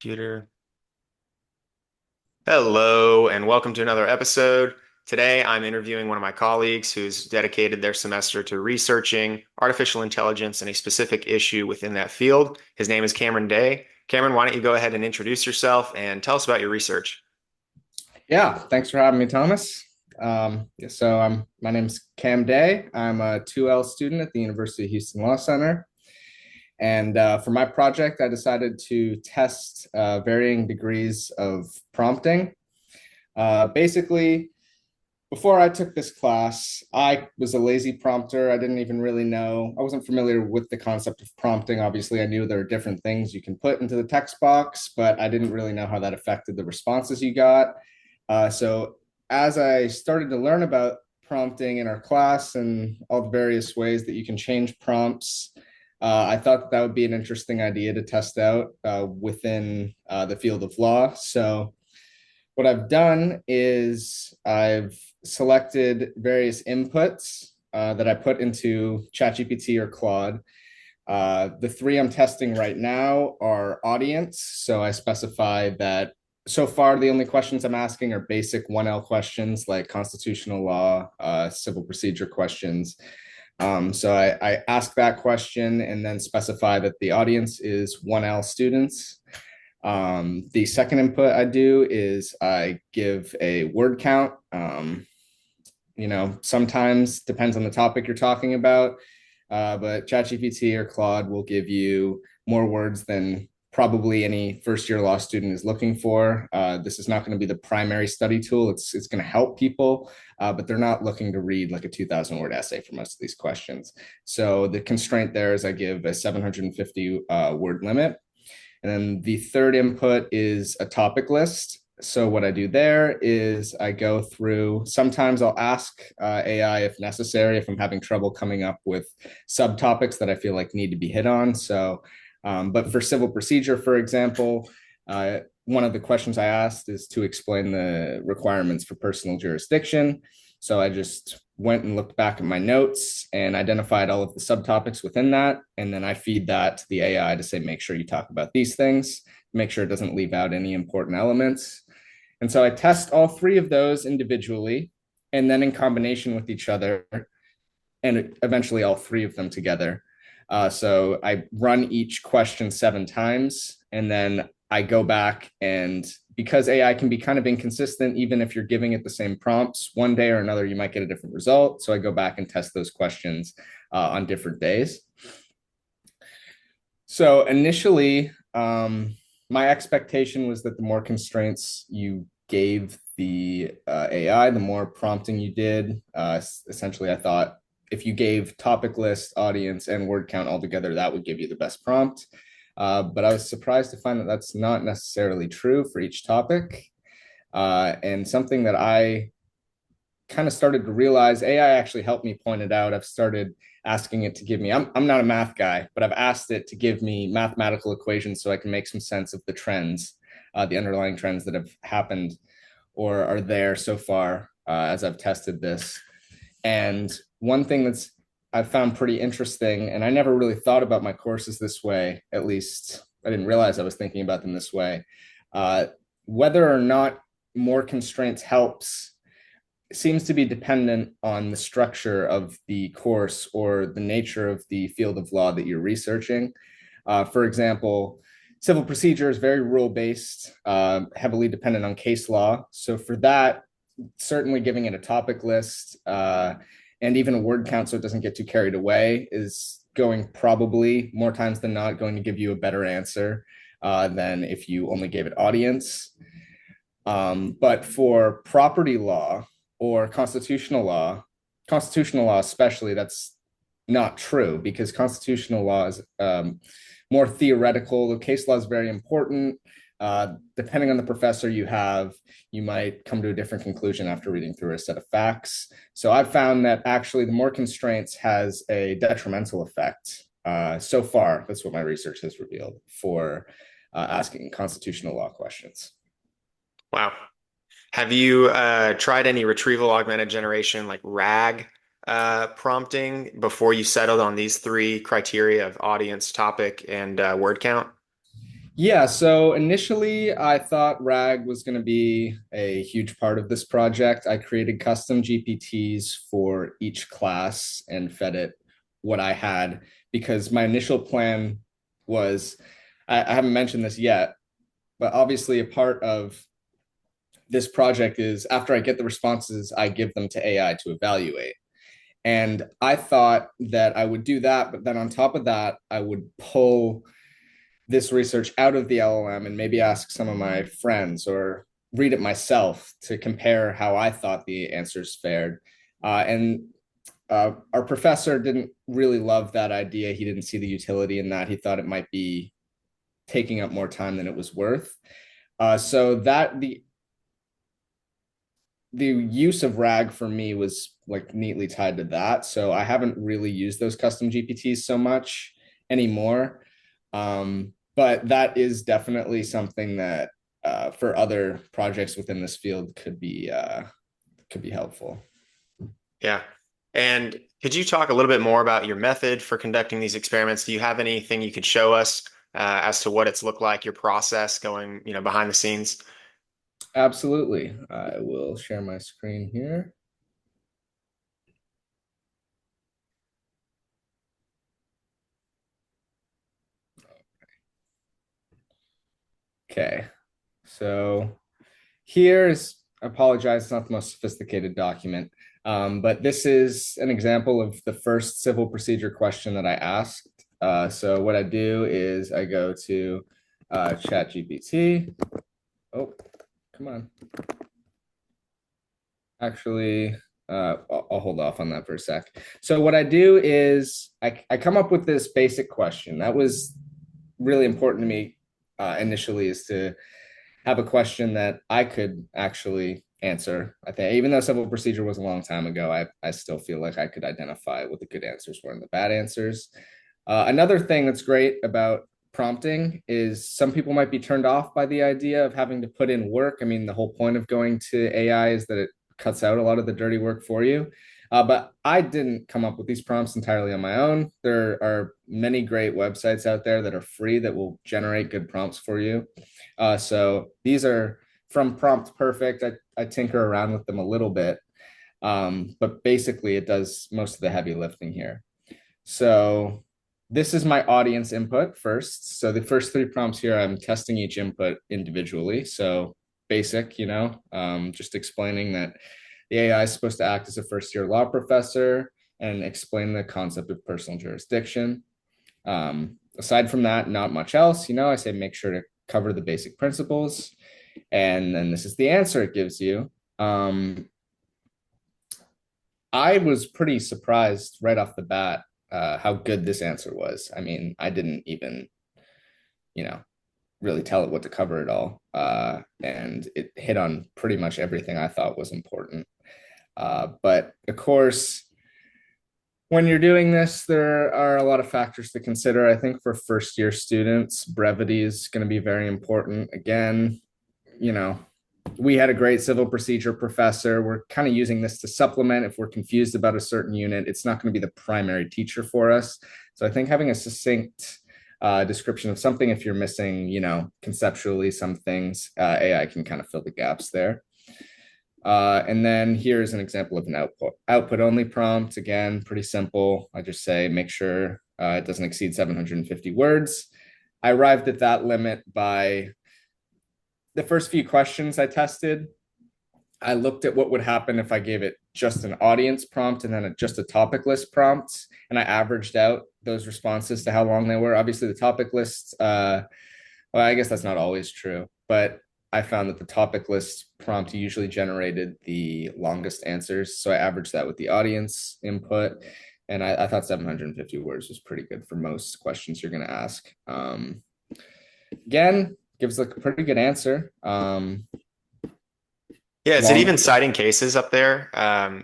Computer. Hello, and welcome to another episode. Today, I'm interviewing one of my colleagues who's dedicated their semester to researching artificial intelligence and a specific issue within that field. His name is Cameron Day. Cameron, why don't you go ahead and introduce yourself and tell us about your research? Yeah, thanks for having me, Thomas. My name's Cam Day. I'm a 2L student at the University of Houston Law Center. And for my project, I decided to test varying degrees of prompting. Basically, before I took this class, I was a lazy prompter. I didn't even really know, I wasn't familiar with the concept of prompting. Obviously, I knew there are different things you can put into the text box, but I didn't really know how that affected the responses you got. So as I started to learn about prompting in our class and all the various ways that you can change prompts, I thought that would be an interesting idea to test out within the field of law. So what I've done is I've selected various inputs that I put into ChatGPT or Claude. The three I'm testing right now are audience. So I specify that so far the only questions I'm asking are basic 1L questions like constitutional law, civil procedure questions. So I ask that question and then specify that the audience is 1L students. The second input I do is I give a word count. Sometimes depends on the topic you're talking about, but ChatGPT or Claude will give you more words than probably any first year law student is looking for. This is not going to be the primary study tool. It's going to help people, but they're not looking to read like a 2,000 word essay for most of these questions. So the constraint there is I give a 750 word limit. And then the third input is a topic list. So what I do there is I go through, sometimes I'll ask AI if necessary, if I'm having trouble coming up with subtopics that I feel like need to be hit on. But for civil procedure, for example, one of the questions I asked is to explain the requirements for personal jurisdiction. So I just went and looked back at my notes and identified all of the subtopics within that. And then I feed that to the AI to say, make sure you talk about these things, make sure it doesn't leave out any important elements. And so I test all three of those individually and then in combination with each other, and eventually all three of them together. So I run each question 7 times and then I go back, and because AI can be kind of inconsistent, even if you're giving it the same prompts, one day or another, you might get a different result. So I go back and test those questions on different days. So initially, my expectation was that the more constraints you gave the AI, the more prompting you did. Essentially, I thought if you gave topic list, audience, and word count all together, that would give you the best prompt. But I was surprised to find that that's not necessarily true for each topic. And something that I kind of started to realize, AI actually helped me point it out. I've started asking it to give me, I'm not a math guy, but I've asked it to give me mathematical equations so I can make some sense of the trends, the underlying trends that have happened or are there so far as I've tested this. And one thing that's I've found pretty interesting, and I never really thought about my courses this way, at least I didn't realize I was thinking about them this way. Uh, Whether or not more constraints helps seems to be dependent on the structure of the course or the nature of the field of law that you're researching. For example, civil procedure is very rule based, heavily dependent on case law. So for that, certainly giving it a topic list and even a word count so it doesn't get too carried away is going probably more times than not going to give you a better answer than if you only gave it audience. But for property law or constitutional law especially, that's not true because constitutional law is more theoretical. The case law is very important. Depending on the professor you have, you might come to a different conclusion after reading through a set of facts. So I've found that actually the more constraints has a detrimental effect. So far, that's what my research has revealed for asking constitutional law questions. Wow. Have you tried any retrieval augmented generation like RAG prompting before you settled on these three criteria of audience, topic, and word count? Yeah, so initially I thought RAG was going to be a huge part of this project. I created custom GPTs for each class and fed it what I had because my initial plan was I haven't mentioned this yet, but obviously a part of this project is after I get the responses, I give them to AI to evaluate. And I thought that I would do that, but then on top of that, I would pull this research out of the LLM and maybe ask some of my friends or read it myself to compare how I thought the answers fared. And our professor didn't really love that idea. He didn't see the utility in that. He thought it might be taking up more time than it was worth. So that the use of RAG for me was like neatly tied to that. So I haven't really used those custom GPTs so much anymore. But that is definitely something that for other projects within this field could be helpful. Yeah. And could you talk a little bit more about your method for conducting these experiments? Do you have anything you could show us as to what it's looked like, your process going, behind the scenes? Absolutely. I will share my screen here. Okay. So here's, I apologize, it's not the most sophisticated document, but this is an example of the first civil procedure question that I asked. So what I do is I go to ChatGPT. Oh, come on. Actually, I'll hold off on that for a sec. So what I do is I come up with this basic question. That was really important to me initially, is to have a question that I could actually answer. I think even though civil procedure was a long time ago, I still feel like I could identify what the good answers were and the bad answers. Another thing that's great about prompting is some people might be turned off by the idea of having to put in work. I mean, the whole point of going to AI is that it cuts out a lot of the dirty work for you. But I didn't come up with these prompts entirely on my own. There are many great websites out there that are free that will generate good prompts for you. So these are from Prompt Perfect. I tinker around with them a little bit, but basically it does most of the heavy lifting here. So this is my audience input first. So the first three prompts here, I'm testing each input individually. So basic, just explaining that the AI is supposed to act as a first year law professor and explain the concept of personal jurisdiction. Aside from that, not much else. I say make sure to cover the basic principles. And then this is the answer it gives you. I was pretty surprised right off the bat how good this answer was. I mean, I didn't even, you know, really tell it what to cover at all. And it hit on pretty much everything I thought was important. But of course, when you're doing this, there are a lot of factors to consider. I think for first year students, brevity is going to be very important. Again, you know, we had a great civil procedure professor. We're kind of using this to supplement if we're confused about a certain unit. It's not going to be the primary teacher for us. So I think having a succinct description of something, if you're missing, conceptually some things, AI can kind of fill the gaps there. And then here's an example of an output only prompt. Again, pretty simple. I just say make sure it doesn't exceed 750 words. I arrived at that limit by the first few questions I tested. I looked at what would happen if I gave it just an audience prompt and then just a topic list prompt, and I averaged out those responses to how long they were. Obviously, the topic list, well, I guess that's not always true, but I found that the topic list prompt usually generated the longest answers. So I averaged that with the audience input. And I thought 750 words was pretty good for most questions you're going to ask. Again, gives like a pretty good answer. Yeah, is it Long even citing cases up there?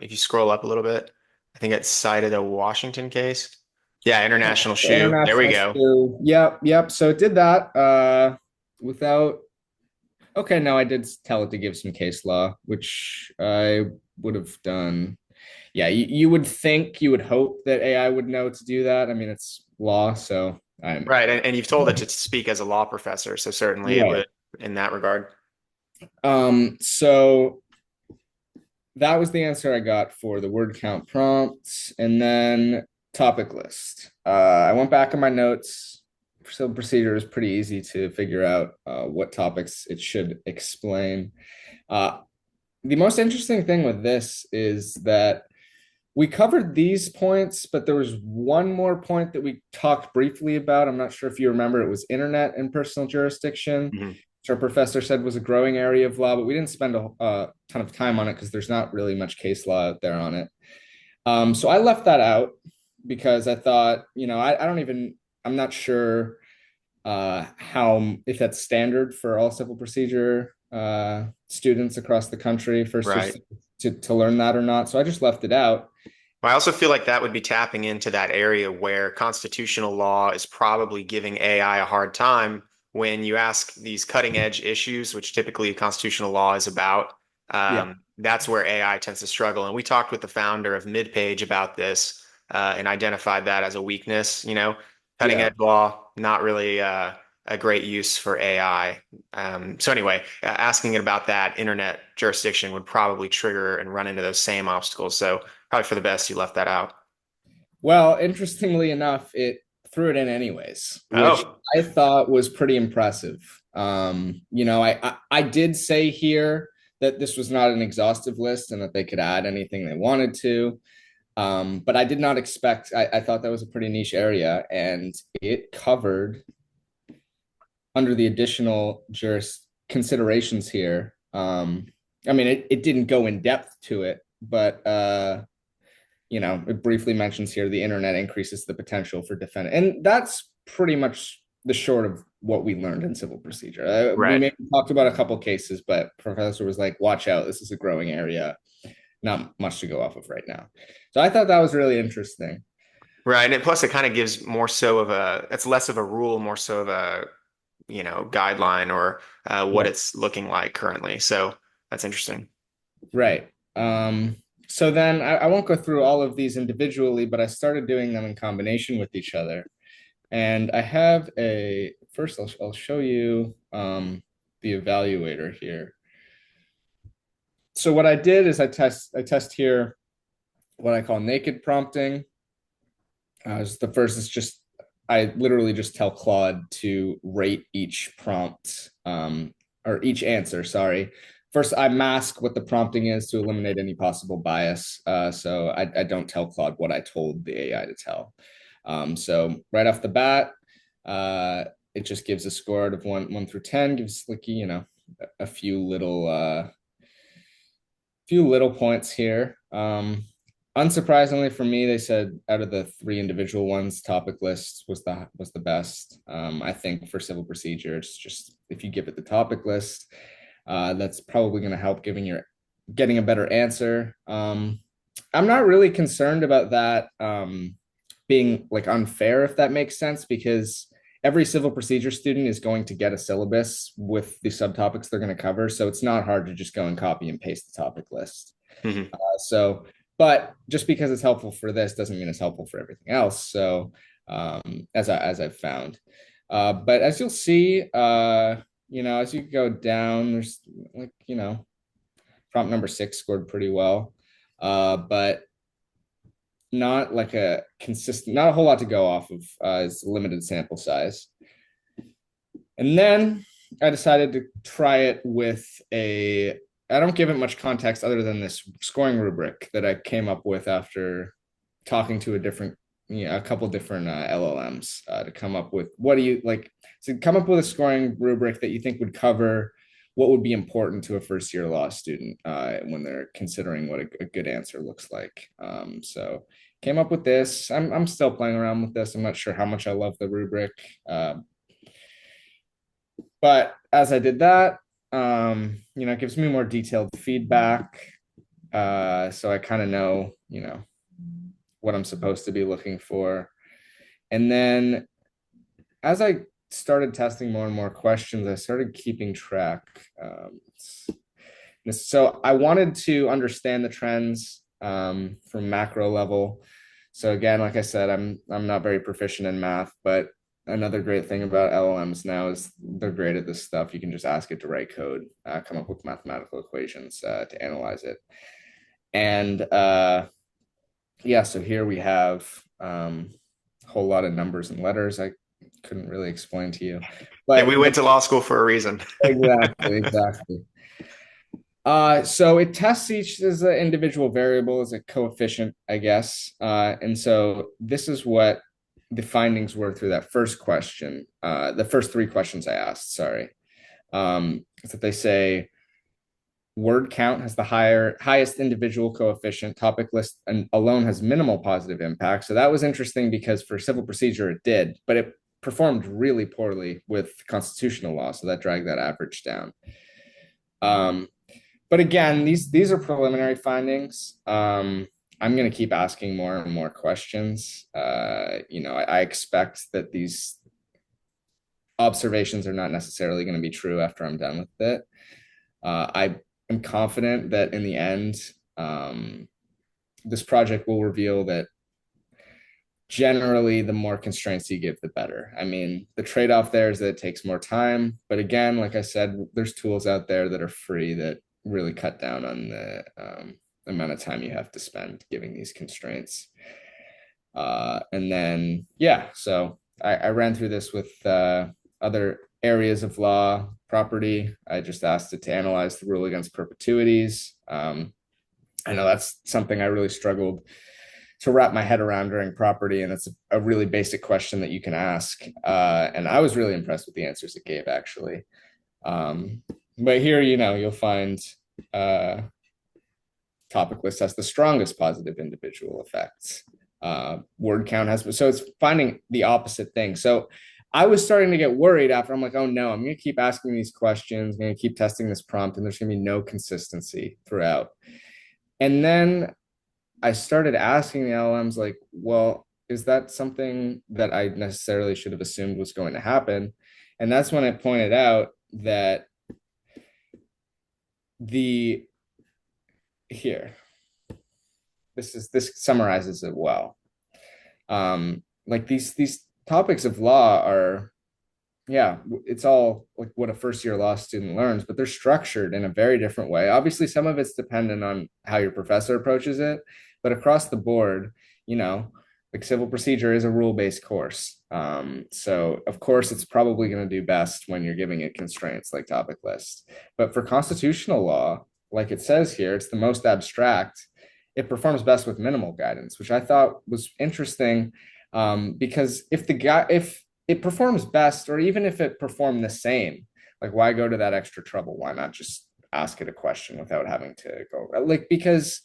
If you scroll up a little bit, I think it cited a Washington case. Yeah, international shoe. There we international go. shoe. Yep, yep. So it did that without. Okay, now I did tell it to give some case law, which I would have done. Yeah, you would think, you would hope that AI would know to do that. I mean, it's law, so I'm Right. And you've told it to speak as a law professor, so certainly it right. would in that regard. So that was the answer I got for the word count prompts, and then topic list. I went back in my notes. Civil procedure is pretty easy to figure out what topics it should explain. Uh, the most interesting thing with this is that we covered these points, but there was one more point that we talked briefly about. I'm not sure if you remember. It was internet and personal jurisdiction, Mhm. which our professor said was a growing area of law, but we didn't spend a ton of time on it because there's not really much case law out there on it. So I left that out because I thought, I don't even, I'm not sure how, if that's standard for all civil procedure students across the country, first year Right. students, to learn that or not. So I just left it out. I also feel like that would be tapping into that area where constitutional law is probably giving AI a hard time when you ask these cutting edge issues, which typically constitutional law is about. Yeah. That's where AI tends to struggle. And we talked with the founder of MidPage about this and identified that as a weakness. Cutting Yeah. edge law, not really a great use for AI. So anyway, asking it about that internet jurisdiction would probably trigger and run into those same obstacles. So probably for the best you left that out. Well, interestingly enough, it threw it in anyways, which Oh, I thought was pretty impressive. I did say here that this was not an exhaustive list and that they could add anything they wanted to. But I did not expect, I thought that was a pretty niche area, and it covered under the additional juris considerations here. I mean, it didn't go in depth to it, but it briefly mentions here the internet increases the potential for defendant, and that's pretty much the short of what we learned in civil procedure. We right. maybe talked about a couple cases, but professor was like, "Watch out, this is a growing area. Not much to go off of right now." So I thought that was really interesting. Right. And plus it kind of gives more so of it's less of a rule, more so of a, guideline or what Yeah. it's looking like currently. So that's interesting. Right. So then I won't go through all of these individually, but I started doing them in combination with each other. And I have first I'll show you the evaluator here. So what I did is I test here what I call naked prompting. The first is just I literally just tell Claude to rate each prompt or each answer, sorry. First, I mask what the prompting is to eliminate any possible bias. So I don't tell Claude what I told the AI to tell. So right off the bat, it just gives a score out of one through 10, gives like, a few little points here. Unsurprisingly for me, they said out of the three individual ones, topic list was the best. I think for civil procedure, it's just if you give it the topic list, that's probably going to help getting a better answer. I'm not really concerned about that being like unfair, if that makes sense, because every civil procedure student is going to get a syllabus with the subtopics they're going to cover. So it's not hard to just go and copy and paste the topic list. Mhm. But just because it's helpful for this doesn't mean it's helpful for everything else. So as I've found, but as you'll see, as you go down, there's like prompt number 6 scored pretty well, but not like not a whole lot to go off of. It's a limited sample size. And then I decided to try it with I don't give it much context other than this scoring rubric that I came up with after talking to a couple different LLMs to come up with come up with a scoring rubric that you think would cover what would be important to a first year law student when they're considering what a good answer looks like. So came up with this. I'm still playing around with this. I'm not sure how much I love the rubric. But as I did that, it gives me more detailed feedback. So I kind of know, what I'm supposed to be looking for. And then as I started testing more and more questions, I started keeping track. So I wanted to understand the trends from macro level. So again, like I said, I'm not very proficient in math, but another great thing about LLMs now is they're great at this stuff. You can just ask it to write code, come up with mathematical equations to analyze it. And yeah, so here we have a whole lot of numbers and letters I couldn't really explain to you. Yeah, But we went to law school for a reason. exactly, exactly. So it tests each as an individual variable, as a coefficient, I guess. And so this is what the findings were through that first question, the first three questions I asked, sorry. Is that they say word count has the highest individual coefficient, topic list and alone has minimal positive impact. So that was interesting because for civil procedure it did, but it performed really poorly with constitutional law. So that dragged that average down. But again, these are preliminary findings. I'm going to keep asking more and more questions. I expect that these observations are not necessarily going to be true after I'm done with it. I am confident that in the end, this project will reveal that generally the more constraints you give, the better. I mean, the trade-off there is that it takes more time. But again, like I said, there's tools out there that are free that really cut down on the amount of time you have to spend giving these constraints. And then, yeah, so I ran through this with other areas of law, property. I just asked it to analyze the rule against perpetuities. I know that's something I really struggled to wrap my head around during property, and it's a really basic question that you can ask. And I was really impressed with the answers it gave, actually. But here, you'll find topic list has the strongest positive individual effects. Word count has, so it's finding the opposite thing. So I was starting to get worried after. I'm like, oh no, I'm going to keep asking these questions, I'm going to keep testing this prompt, and there's going to be no consistency throughout. And then I started asking the LLMs, like, well, is that something that I necessarily should have assumed was going to happen? And that's when I pointed out that here, this summarizes it well. Like these topics of law are, yeah, it's all like what a first year law student learns, but they're structured in a very different way. Obviously, some of it's dependent on how your professor approaches it, but across the board, like civil procedure is a rule-based course. So of course it's probably going to do best when you're giving it constraints like topic list. But for constitutional law, like it says here, it's the most abstract. It performs best with minimal guidance, which I thought was interesting. Because if it performs best, or even if it performed the same, like why go to that extra trouble? Why not just ask it a question without having to go like, because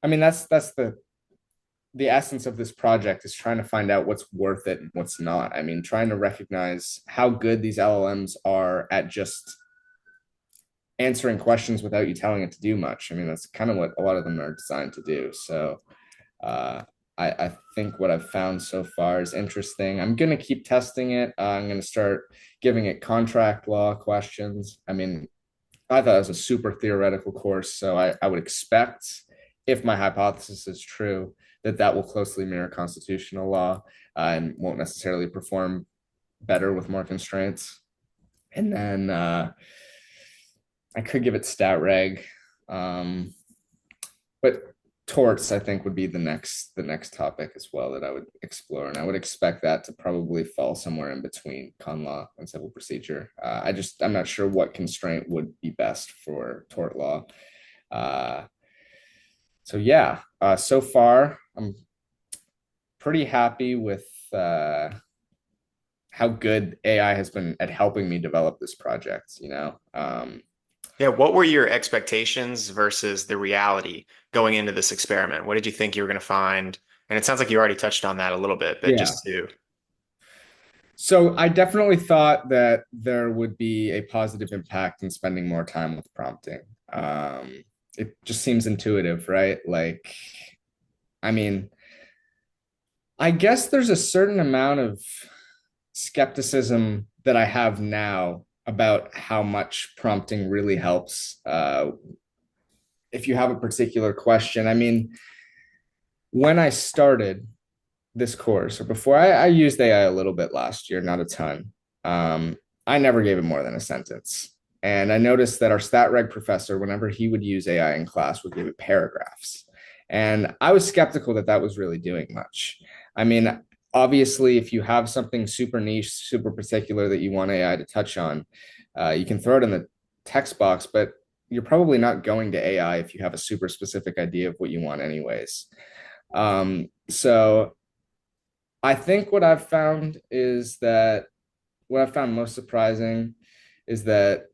I mean that's the essence of this project is trying to find out what's worth it and what's not. I mean, trying to recognize how good these LLMs are at just answering questions without you telling it to do much. I mean, that's kind of what a lot of them are designed to do. So I think what I've found so far is interesting. I'm going to keep testing it. I'm going to start giving it contract law questions. I mean, I thought it was a super theoretical course. So I would expect, if my hypothesis is true, that will closely mirror constitutional law and won't necessarily perform better with more constraints. And then I could give it stat reg, but torts I think would be the next topic as well that I would explore, and I would expect that to probably fall somewhere in between con law and civil procedure. I'm not sure what constraint would be best for tort law. So yeah, so far I'm pretty happy with how good AI has been at helping me develop this project. Yeah, what were your expectations versus the reality going into this experiment? What did you think you were going to find? And it sounds like you already touched on that a little bit, but Yeah. just to, So I definitely thought that there would be a positive impact in spending more time with prompting. It just seems intuitive, right? Like, I mean, I guess there's a certain amount of skepticism that I have now about how much prompting really helps. If you have a particular question, I mean, when I started, this course or before, I used AI a little bit last year, not a ton. Um, I never gave it more than a sentence. And I noticed that our stat reg professor, whenever he would use AI in class, would give it paragraphs. And I was skeptical that that was really doing much. I mean, obviously, if you have something super niche, super particular that you want AI to touch on, you can throw it in the text box, but you're probably not going to AI if you have a super specific idea of what you want, anyways. So I think what I've found most surprising is that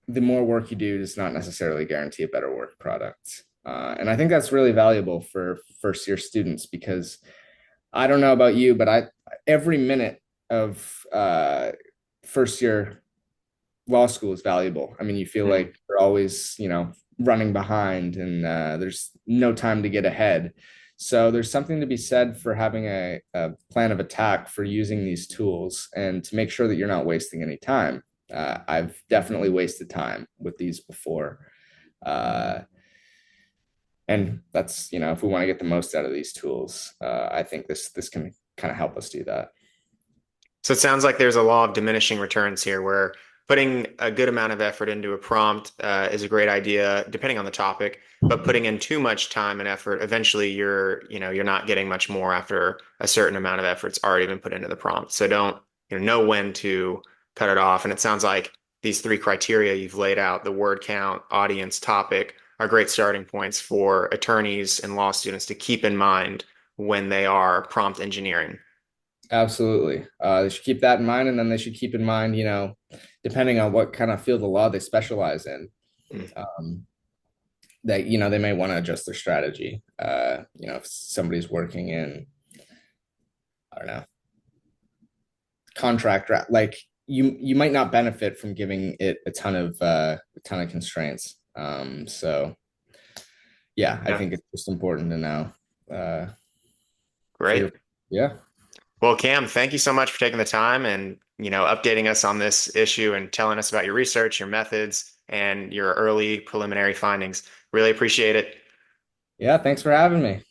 the more work you do does not necessarily guarantee a better work product. And I think that's really valuable for first year students because I don't know about you, but I every minute of first year law school is valuable. I mean, you feel Mm. like you're always, running behind and there's no time to get ahead. So there's something to be said for having a plan of attack for using these tools and to make sure that you're not wasting any time. I've definitely wasted time with these before. Uh, and that's, if we want to get the most out of these tools, I think this can kind of help us do that. So it sounds like there's a law of diminishing returns here where putting a good amount of effort into a prompt is a great idea, depending on the topic, but putting in too much time and effort, eventually you're not getting much more after a certain amount of effort's already been put into the prompt. So don't, know when to cut it off. And it sounds like these three criteria you've laid out, the word count, audience, topic, are great starting points for attorneys and law students to keep in mind when they are prompt engineering. Absolutely. They should keep that in mind, and then they should keep in mind, depending on what kind of field of law they specialize in, Mm. um, that they may want to adjust their strategy. If somebody's working in, I don't know, like you might not benefit from giving it a ton of constraints. So yeah, I Yeah, think it's just important to know for great. your yeah. Well, Cam, thank you so much for taking the time and, updating us on this issue and telling us about your research, your methods, and your early preliminary findings. Really appreciate it. Yeah, thanks for having me.